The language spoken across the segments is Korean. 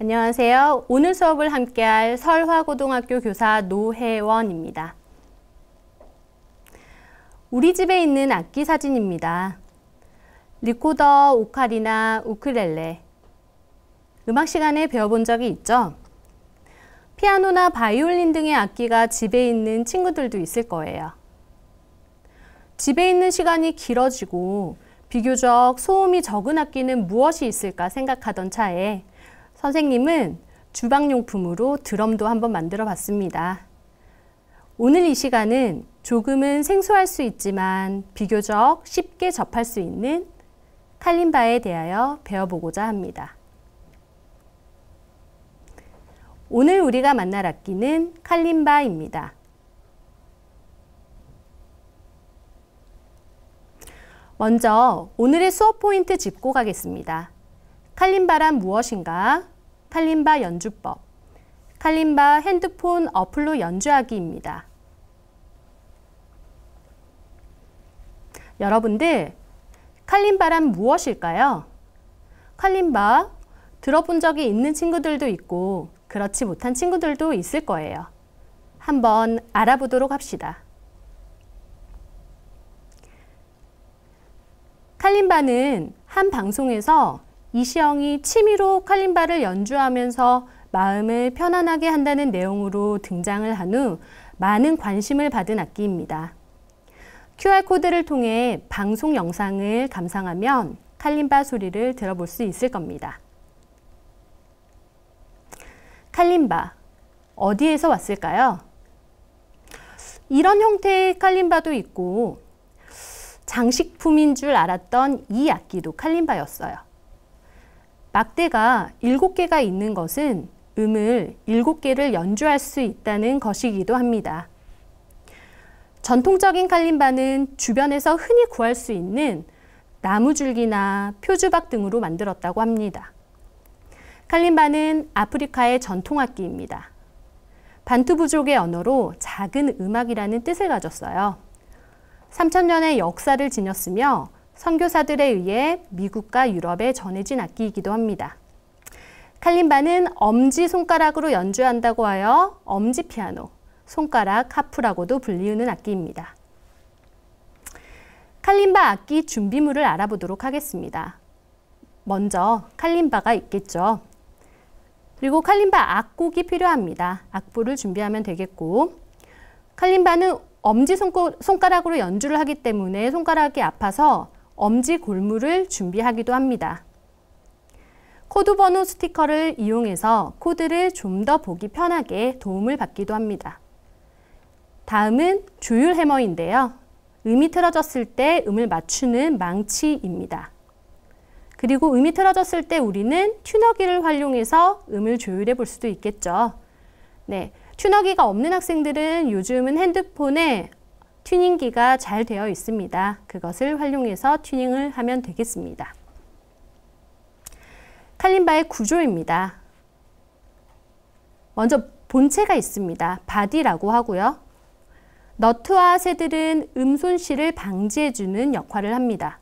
안녕하세요. 오늘 수업을 함께할 설화고등학교 교사 노혜원입니다. 우리 집에 있는 악기 사진입니다. 리코더, 오카리나, 우쿨렐레. 음악 시간에 배워본 적이 있죠? 피아노나 바이올린 등의 악기가 집에 있는 친구들도 있을 거예요. 집에 있는 시간이 길어지고 비교적 소음이 적은 악기는 무엇이 있을까 생각하던 차에 선생님은 주방용품으로 드럼도 한번 만들어 봤습니다. 오늘 이 시간은 조금은 생소할 수 있지만 비교적 쉽게 접할 수 있는 칼림바에 대하여 배워보고자 합니다. 오늘 우리가 만날 악기는 칼림바입니다. 먼저 오늘의 수업 포인트 짚고 가겠습니다. 칼림바란 무엇인가? 칼림바 연주법. 칼림바 핸드폰 어플로 연주하기입니다. 여러분들, 칼림바란 무엇일까요? 칼림바 들어본 적이 있는 친구들도 있고 그렇지 못한 친구들도 있을 거예요. 한번 알아보도록 합시다. 칼림바는 한 방송에서 이시영이 취미로 칼림바를 연주하면서 마음을 편안하게 한다는 내용으로 등장을 한 후 많은 관심을 받은 악기입니다. QR코드를 통해 방송 영상을 감상하면 칼림바 소리를 들어볼 수 있을 겁니다. 칼림바, 어디에서 왔을까요? 이런 형태의 칼림바도 있고 장식품인 줄 알았던 이 악기도 칼림바였어요. 막대가 7개가 있는 것은 음을 7개를 연주할 수 있다는 것이기도 합니다. 전통적인 칼림바는 주변에서 흔히 구할 수 있는 나무줄기나 표주박 등으로 만들었다고 합니다. 칼림바는 아프리카의 전통악기입니다. 반투 부족의 언어로 작은 음악이라는 뜻을 가졌어요. 3000년의 역사를 지녔으며 선교사들에 의해 미국과 유럽에 전해진 악기이기도 합니다. 칼림바는 엄지손가락으로 연주한다고 하여 엄지피아노, 손가락 하프라고도 불리우는 악기입니다. 칼림바 악기 준비물을 알아보도록 하겠습니다. 먼저 칼림바가 있겠죠. 그리고 칼림바 악곡이 필요합니다. 악보를 준비하면 되겠고, 칼림바는 엄지손가락으로 연주를 하기 때문에 손가락이 아파서 엄지 골무를 준비하기도 합니다. 코드 번호 스티커를 이용해서 코드를 좀 더 보기 편하게 도움을 받기도 합니다. 다음은 조율 해머인데요. 음이 틀어졌을 때 음을 맞추는 망치입니다. 그리고 음이 틀어졌을 때 우리는 튜너기를 활용해서 음을 조율해 볼 수도 있겠죠. 네, 튜너기가 없는 학생들은 요즘은 핸드폰에 튜닝기가 잘 되어 있습니다. 그것을 활용해서 튜닝을 하면 되겠습니다. 칼림바의 구조입니다. 먼저 본체가 있습니다. 바디라고 하고요. 너트와 새들은 음손실을 방지해주는 역할을 합니다.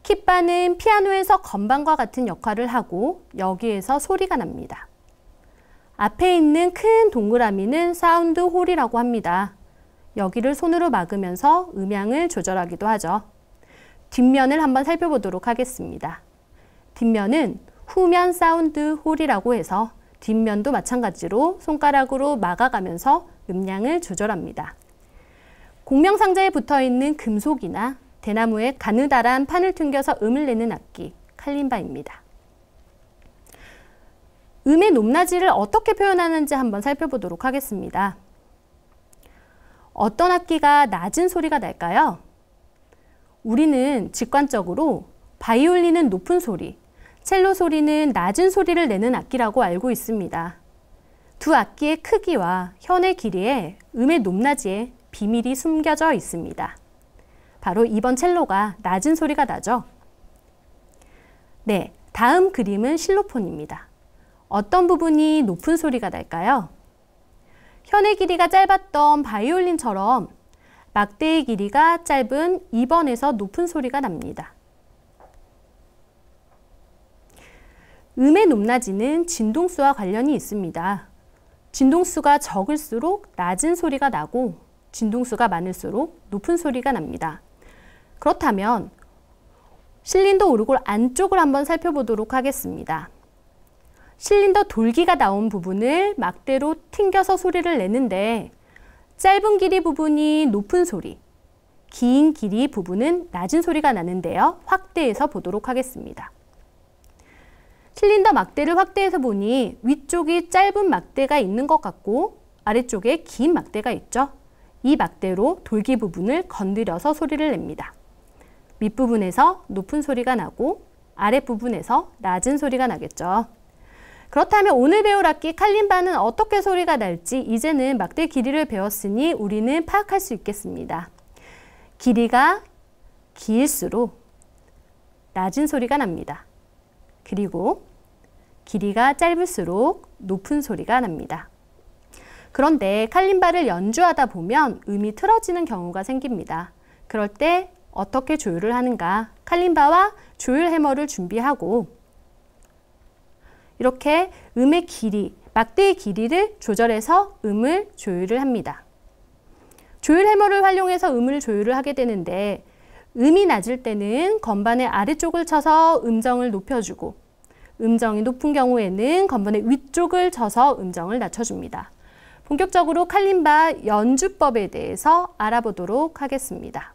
킷바는 피아노에서 건반과 같은 역할을 하고 여기에서 소리가 납니다. 앞에 있는 큰 동그라미는 사운드 홀이라고 합니다. 여기를 손으로 막으면서 음향을 조절하기도 하죠. 뒷면을 한번 살펴보도록 하겠습니다. 뒷면은 후면 사운드 홀이라고 해서 뒷면도 마찬가지로 손가락으로 막아가면서 음량을 조절합니다. 공명상자에 붙어있는 금속이나 대나무에 가느다란 판을 튕겨서 음을 내는 악기, 칼림바입니다. 음의 높낮이를 어떻게 표현하는지 한번 살펴보도록 하겠습니다. 어떤 악기가 낮은 소리가 날까요? 우리는 직관적으로 바이올린은 높은 소리, 첼로 소리는 낮은 소리를 내는 악기라고 알고 있습니다. 두 악기의 크기와 현의 길이에 음의 높낮이에 비밀이 숨겨져 있습니다. 바로 이번 첼로가 낮은 소리가 나죠. 네, 다음 그림은 실로폰입니다. 어떤 부분이 높은 소리가 날까요? 현의 길이가 짧았던 바이올린처럼 막대의 길이가 짧은 2번에서 높은 소리가 납니다. 음의 높낮이는 진동수와 관련이 있습니다. 진동수가 적을수록 낮은 소리가 나고 진동수가 많을수록 높은 소리가 납니다. 그렇다면 실린더 오르골 안쪽을 한번 살펴보도록 하겠습니다. 실린더 돌기가 나온 부분을 막대로 튕겨서 소리를 내는데 짧은 길이 부분이 높은 소리, 긴 길이 부분은 낮은 소리가 나는데요. 확대해서 보도록 하겠습니다. 실린더 막대를 확대해서 보니 위쪽이 짧은 막대가 있는 것 같고 아래쪽에 긴 막대가 있죠. 이 막대로 돌기 부분을 건드려서 소리를 냅니다. 밑부분에서 높은 소리가 나고 아랫부분에서 낮은 소리가 나겠죠. 그렇다면 오늘 배울 악기 칼림바는 어떻게 소리가 날지 이제는 막대 길이를 배웠으니 우리는 파악할 수 있겠습니다. 길이가 길수록 낮은 소리가 납니다. 그리고 길이가 짧을수록 높은 소리가 납니다. 그런데 칼림바를 연주하다 보면 음이 틀어지는 경우가 생깁니다. 그럴 때 어떻게 조율을 하는가? 칼림바와 조율 해머를 준비하고 이렇게 음의 길이, 막대의 길이를 조절해서 음을 조율을 합니다. 조율 해머를 활용해서 음을 조율을 하게 되는데 음이 낮을 때는 건반의 아래쪽을 쳐서 음정을 높여주고 음정이 높은 경우에는 건반의 위쪽을 쳐서 음정을 낮춰줍니다. 본격적으로 칼림바 연주법에 대해서 알아보도록 하겠습니다.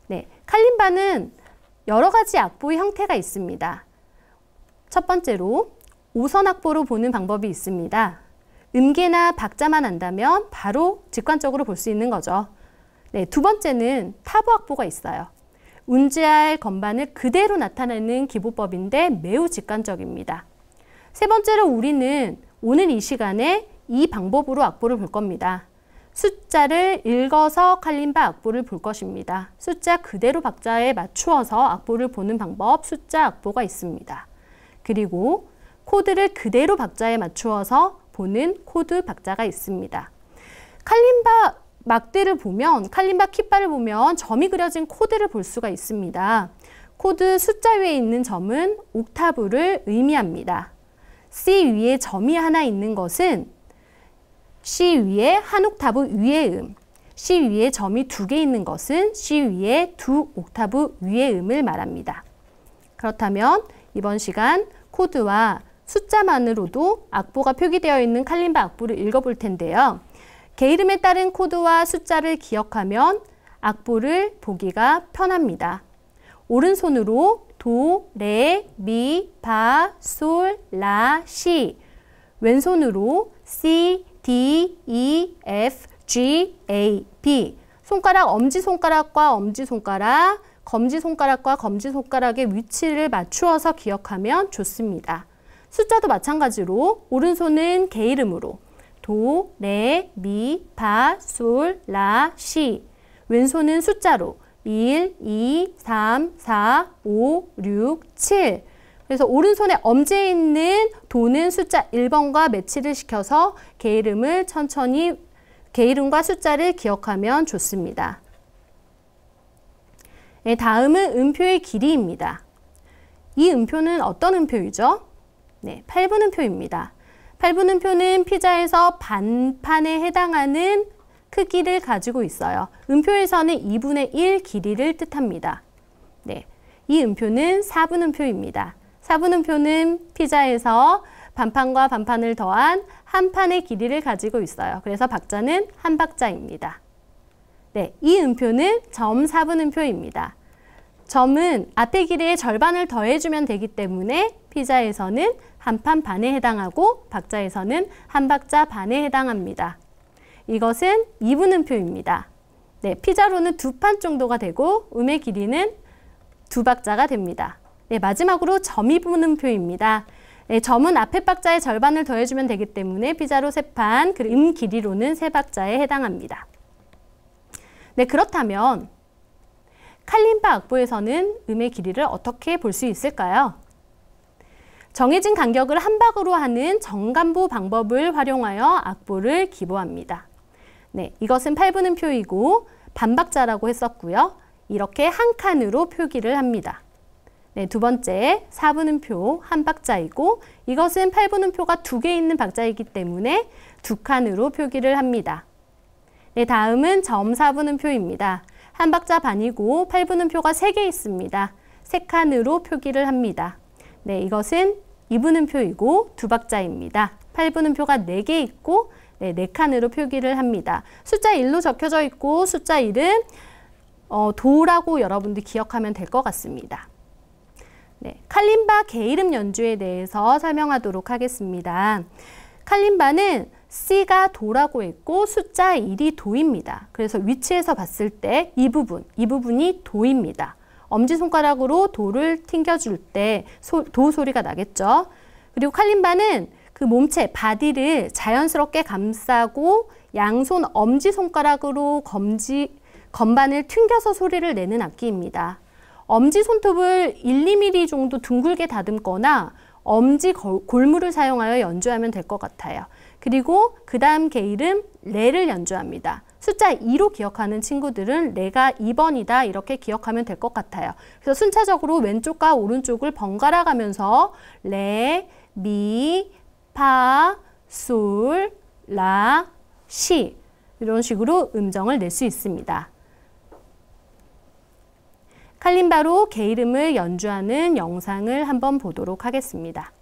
네, 칼림바는 여러 가지 악보의 형태가 있습니다. 첫 번째로 5선 악보로 보는 방법이 있습니다. 음계나 박자만 안다면 바로 직관적으로 볼 수 있는 거죠. 네, 두 번째는 타부 악보가 있어요. 운지할 건반을 그대로 나타내는 기보법인데 매우 직관적입니다. 세 번째로 우리는 오늘 이 시간에 이 방법으로 악보를 볼 겁니다. 숫자를 읽어서 칼림바 악보를 볼 것입니다. 숫자 그대로 박자에 맞추어서 악보를 보는 방법, 숫자 악보가 있습니다. 그리고 코드를 그대로 박자에 맞추어서 보는 코드 박자가 있습니다. 칼림바 막대를 보면, 칼림바 킷바를 보면 점이 그려진 코드를 볼 수가 있습니다. 코드 숫자 위에 있는 점은 옥타브를 의미합니다. C 위에 점이 하나 있는 것은 C 위에 한 옥타브 위의 음, C 위에 점이 2개 있는 것은 C 위에 2 옥타브 위의 음을 말합니다. 그렇다면 이번 시간 코드와 숫자만으로도 악보가 표기되어 있는 칼림바 악보를 읽어볼 텐데요. 게이름에 따른 코드와 숫자를 기억하면 악보를 보기가 편합니다. 오른손으로 도, 레, 미, 파, 솔, 라, 시, 왼손으로 C, D, E, F, G, A, B, 손가락 엄지손가락과 엄지손가락, 검지손가락과 검지손가락의 위치를 맞추어서 기억하면 좋습니다. 숫자도 마찬가지로 오른손은 게이름으로 도, 레, 미, 파, 솔, 라, 시, 왼손은 숫자로 1, 2, 3, 4, 5, 6, 7. 그래서 오른손에 엄지에 있는 도는 숫자 1번과 매치를 시켜서 게이름을 천천히 게이름과 숫자를 기억하면 좋습니다. 네, 다음은 음표의 길이입니다. 이 음표는 어떤 음표이죠? 네, 8분 음표입니다. 8분 음표는 피자에서 반판에 해당하는 크기를 가지고 있어요. 음표에서는 2분의 1 길이를 뜻합니다. 네, 이 음표는 4분 음표입니다. 4분 음표는 피자에서 반판과 반판을 더한 한 판의 길이를 가지고 있어요. 그래서 박자는 한 박자입니다. 네, 이 음표는 점 4분 음표입니다. 점은 앞의 길이의 절반을 더해주면 되기 때문에 피자에서는 한 판 반에 해당하고 박자에서는 한 박자 반에 해당합니다. 이것은 2분 음표입니다. 네, 피자로는 2판 정도가 되고 음의 길이는 2박자가 됩니다. 네, 마지막으로 점 2분 음표입니다. 네, 점은 앞의 박자의 절반을 더해주면 되기 때문에 피자로 3판, 그리고 음 길이로는 3박자에 해당합니다. 네, 그렇다면 칼림바 악보에서는 음의 길이를 어떻게 볼 수 있을까요? 정해진 간격을 한 박으로 하는 정간보 방법을 활용하여 악보를 기보합니다. 네, 이것은 8분 음표이고 반박자라고 했었고요. 이렇게 한 칸으로 표기를 합니다. 네, 두 번째 4분음표 한 박자이고 이것은 8분음표가 2개 있는 박자이기 때문에 2칸으로 표기를 합니다. 네, 다음은 점 4분음표입니다. 한 박자 반이고 8분음표가 3개 있습니다. 3칸으로 표기를 합니다. 네, 이것은 2분음표이고 2박자입니다. 8분음표가 4개 있고 4칸으로 표기를 합니다. 숫자 1로 적혀져 있고 숫자 1은 도라고 여러분들 기억하면 될 것 같습니다. 네, 칼림바 게이름 연주에 대해서 설명하도록 하겠습니다. 칼림바는 C가 도라고 했고 숫자 1이 도입니다. 그래서 위치에서 봤을 때 이 부분이 도입니다. 엄지손가락으로 도를 튕겨줄 때 도 소리가 나겠죠. 그리고 칼림바는 그 몸체, 바디를 자연스럽게 감싸고 양손 엄지손가락으로 건반을 튕겨서 소리를 내는 악기입니다. 엄지손톱을 1, 2mm 정도 둥글게 다듬거나 엄지 골무를 사용하여 연주하면 될 것 같아요. 그리고 그 다음 게이름 레를 연주합니다. 숫자 2로 기억하는 친구들은 레가 2번이다 이렇게 기억하면 될 것 같아요. 그래서 순차적으로 왼쪽과 오른쪽을 번갈아 가면서 레, 미, 파, 솔, 라, 시 이런 식으로 음정을 낼 수 있습니다. 칼림바로 게이름을 연주하는 영상을 한번 보도록 하겠습니다.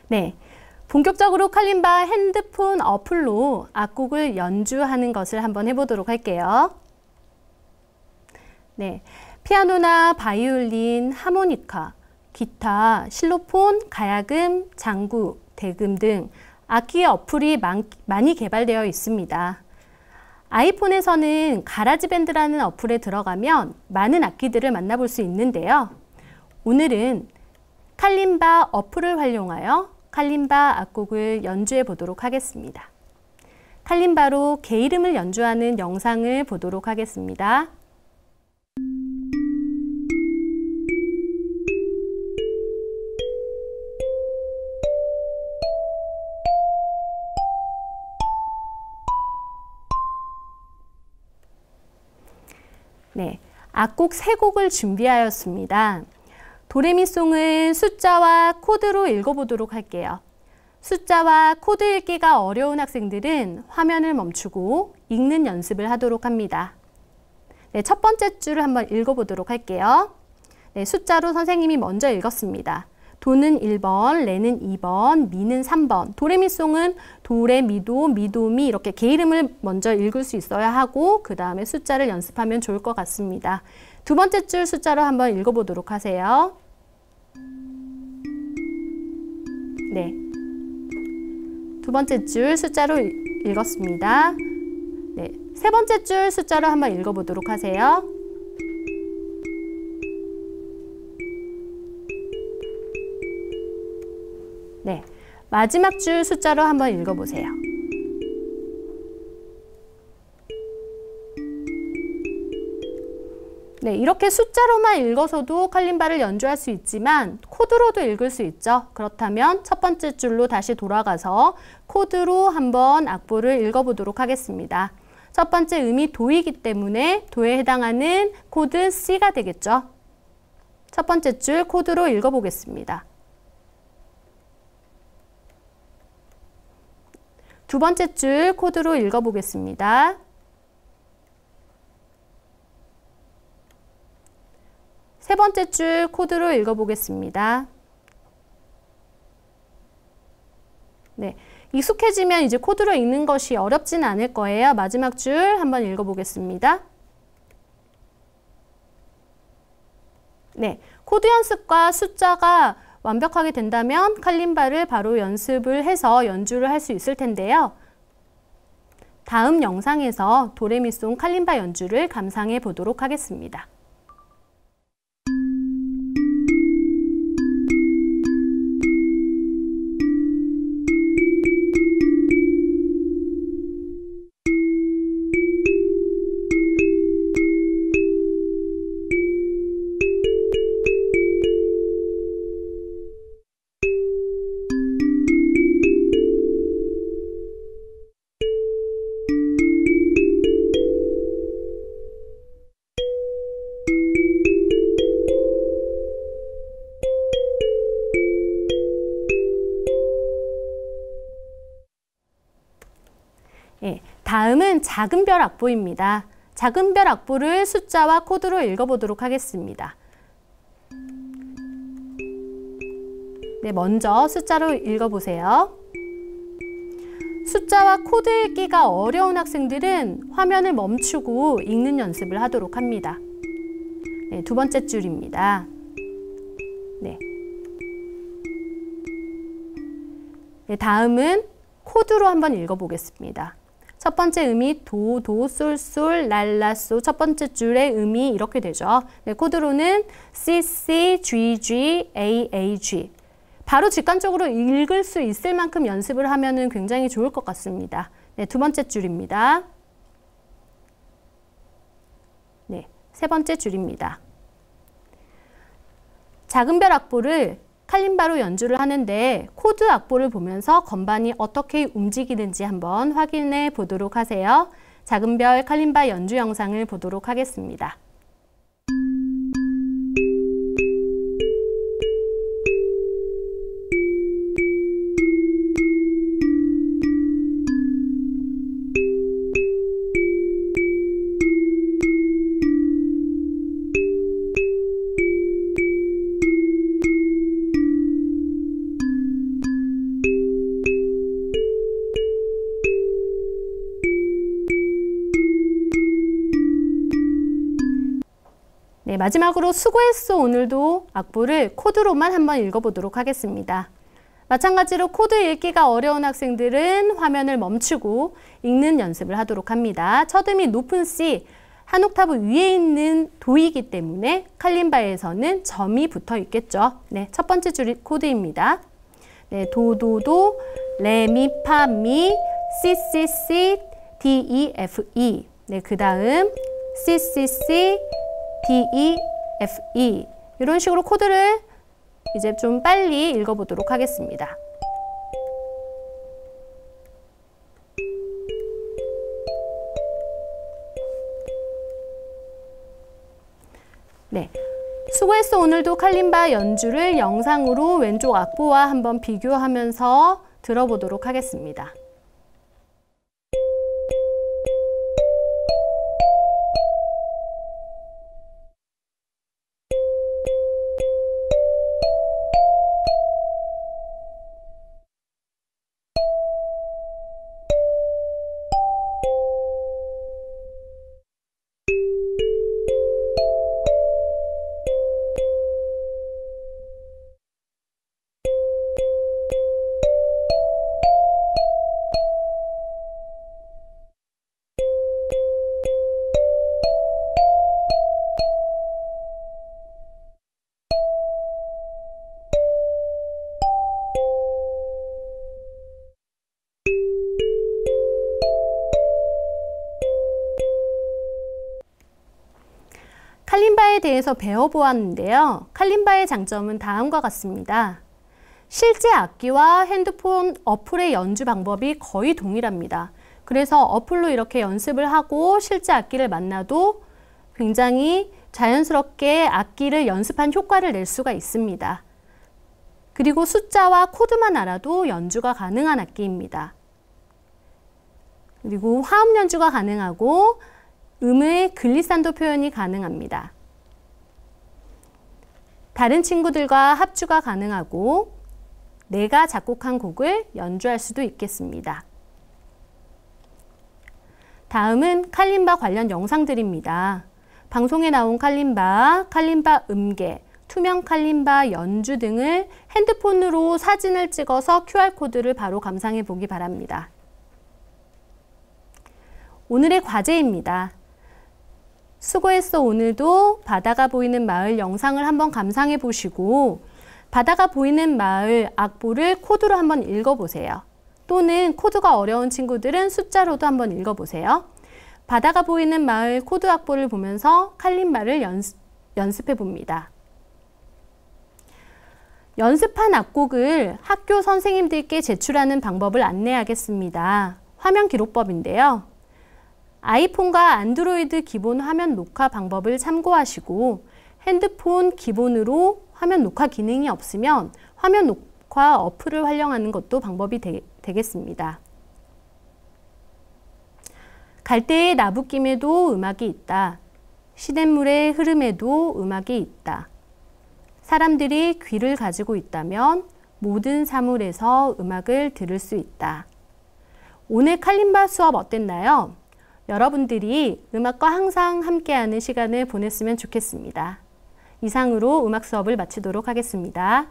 네, 본격적으로 칼림바 핸드폰 어플로 악곡을 연주하는 것을 한번 해보도록 할게요. 네, 피아노나 바이올린, 하모니카, 기타, 실로폰, 가야금, 장구, 대금 등 악기 어플이 많이 개발되어 있습니다. 아이폰에서는 가라지밴드라는 어플에 들어가면 많은 악기들을 만나볼 수 있는데요. 오늘은 칼림바 어플을 활용하여 칼림바 악곡을 연주해 보도록 하겠습니다. 칼림바로 게이름을 연주하는 영상을 보도록 하겠습니다. 네, 악곡 3곡을 준비하였습니다. 도레미송은 숫자와 코드로 읽어보도록 할게요. 숫자와 코드 읽기가 어려운 학생들은 화면을 멈추고 읽는 연습을 하도록 합니다. 네, 첫 번째 줄을 한번 읽어보도록 할게요. 네, 숫자로 선생님이 먼저 읽었습니다. 도는 1번, 레는 2번, 미는 3번. 도레미송은 도레, 미도, 미도미 이렇게 게이름을 먼저 읽을 수 있어야 하고 그 다음에 숫자를 연습하면 좋을 것 같습니다. 두 번째 줄 숫자로 한번 읽어보도록 하세요. 네, 두 번째 줄 숫자로 읽었습니다. 네, 세 번째 줄 숫자로 한번 읽어보도록 하세요. 네, 마지막 줄 숫자로 한번 읽어보세요. 네, 이렇게 숫자로만 읽어서도 칼림바를 연주할 수 있지만 코드로도 읽을 수 있죠. 그렇다면 첫 번째 줄로 다시 돌아가서 코드로 한번 악보를 읽어보도록 하겠습니다. 첫 번째 음이 도이기 때문에 도에 해당하는 코드 C가 되겠죠. 첫 번째 줄 코드로 읽어보겠습니다. 두 번째 줄 코드로 읽어보겠습니다. 세 번째 줄 코드로 읽어보겠습니다. 네, 익숙해지면 이제 코드로 읽는 것이 어렵지는 않을 거예요. 마지막 줄 한번 읽어보겠습니다. 네, 코드 연습과 숫자가 완벽하게 된다면 칼림바를 바로 연습을 해서 연주를 할 수 있을 텐데요. 다음 영상에서 도레미송 칼림바 연주를 감상해 보도록 하겠습니다. 예, 다음은 작은 별 악보입니다. 작은 별 악보를 숫자와 코드로 읽어보도록 하겠습니다. 네, 먼저 숫자로 읽어보세요. 숫자와 코드 읽기가 어려운 학생들은 화면을 멈추고 읽는 연습을 하도록 합니다. 네, 두 번째 줄입니다. 네. 네, 다음은 코드로 한번 읽어보겠습니다. 첫 번째 음이 도, 도, 솔, 솔, 랄라, 소. 첫 번째 줄의 음이 이렇게 되죠. 네, 코드로는 C, C, G, G, A, A, G. 바로 직관적으로 읽을 수 있을 만큼 연습을 하면 굉장히 좋을 것 같습니다. 네, 두 번째 줄입니다. 네, 세 번째 줄입니다. 작은 별 악보를 칼림바로 연주를 하는데 코드 악보를 보면서 건반이 어떻게 움직이는지 한번 확인해 보도록 하세요. 작은 별 칼림바 연주 영상을 보도록 하겠습니다. 네, 마지막으로 수고했어 오늘도 악보를 코드로만 한번 읽어보도록 하겠습니다. 마찬가지로 코드 읽기가 어려운 학생들은 화면을 멈추고 읽는 연습을 하도록 합니다. 첫 음이 높은 C, 한 옥타브 위에 있는 도이기 때문에 칼림바에서는 점이 붙어 있겠죠. 네, 첫 번째 줄이 코드입니다. 네, 도, 도, 도, 레, 미, 파, 미, C, C, C, D, E, F, E. 네, 그 다음 C, C, C, D, E, F, E. 이런 식으로 코드를 이제 좀 빨리 읽어보도록 하겠습니다. 네, 수고했어 오늘도 칼림바 연주를 영상으로 왼쪽 악보와 한번 비교하면서 들어보도록 하겠습니다. 칼림바에 대해서 배워보았는데요. 칼림바의 장점은 다음과 같습니다. 실제 악기와 핸드폰 어플의 연주 방법이 거의 동일합니다. 그래서 어플로 이렇게 연습을 하고 실제 악기를 만나도 굉장히 자연스럽게 악기를 연습한 효과를 낼 수가 있습니다. 그리고 숫자와 코드만 알아도 연주가 가능한 악기입니다. 그리고 화음 연주가 가능하고 음의 글리산도 표현이 가능합니다. 다른 친구들과 합주가 가능하고 내가 작곡한 곡을 연주할 수도 있겠습니다. 다음은 칼림바 관련 영상들입니다. 방송에 나온 칼림바, 칼림바 음계, 투명 칼림바 연주 등을 핸드폰으로 사진을 찍어서 QR코드를 바로 감상해 보기 바랍니다. 오늘의 과제입니다. 수고했어 오늘도 바다가 보이는 마을 영상을 한번 감상해 보시고 바다가 보이는 마을 악보를 코드로 한번 읽어보세요. 또는 코드가 어려운 친구들은 숫자로도 한번 읽어보세요. 바다가 보이는 마을 코드 악보를 보면서 칼림바를 연습해 봅니다. 연습한 악곡을 학교 선생님들께 제출하는 방법을 안내하겠습니다. 화면 기록법인데요. 아이폰과 안드로이드 기본 화면 녹화 방법을 참고하시고 핸드폰 기본으로 화면 녹화 기능이 없으면 화면 녹화 어플을 활용하는 것도 방법이 되겠습니다. 갈대의 나부김에도 음악이 있다. 시냇물의 흐름에도 음악이 있다. 사람들이 귀를 가지고 있다면 모든 사물에서 음악을 들을 수 있다. 오늘 칼림바 수업 어땠나요? 여러분들이 음악과 항상 함께하는 시간을 보냈으면 좋겠습니다. 이상으로 음악 수업을 마치도록 하겠습니다.